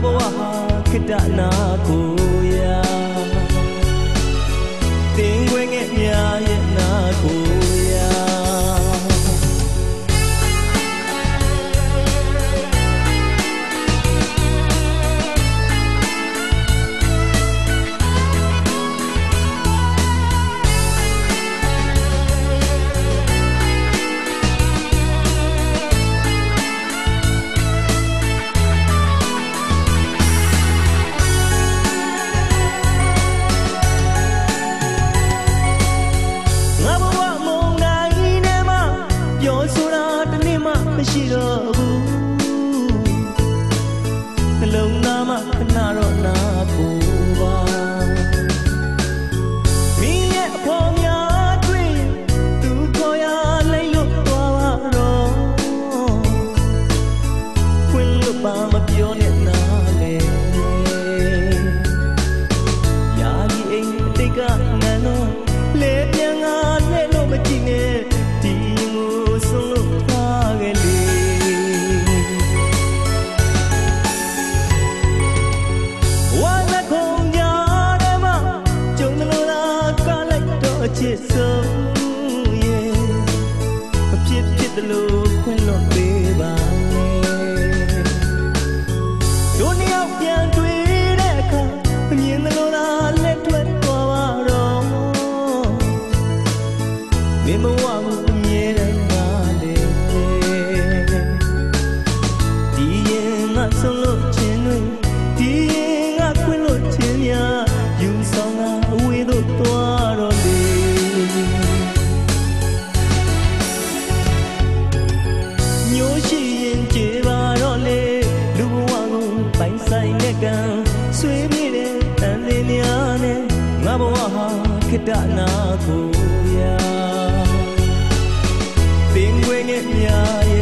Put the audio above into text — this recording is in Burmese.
ဘဝဟာခေတ္တနာကိုရာတင်ခွင့်ငယ်များရဲ့နာကိုရာရှိတော့ဘူးနှလုံးသားမှာခဏတော့နာပူပါမင်းရဲ့အဖော်များတွေ့သူခေါ်ရလိုက်လို့သွားပါတော့ခွင့်လို့ပါမပြောနဲ့နာလေယာယီအိမ်အတိတ်ကနန်းတော့လေပြန်ငါလဲလို့မကြည့်နဲ့ဒီကိုဆုံးလို့ထားခဲ့လေချစ်ဆုံးရဲ့အဖြစ်ဖြစ်တယ်လို့ခွင့်လွှတ်ပေးပါနဲ့တို့နှစ်ယောက်ပြန်တွေ့တဲ့အခါမြင်တယ်လို့လားလက်ထွက်သွားပါတော့မင်းမဝဘူးအမြဲတမ်းပါလေဒီရင်ငါဆုံးလို့ခြင်းတွေဒီရင်ငါခွင့်လွှတ်ခြင်းများယူဆောင်တာအဝေးသို့သွားတော့လေမျိုးရှိရင်ကြည်ပါတော့လေလူဘဝကိုပိုင်ဆိုင်တဲ့ကံဆွေးမြေ့တဲ့တန်လေးများနဲ့ငါဘဝဟာခေတ္တနာကိုရာသင်ခွင့်ငယ်များ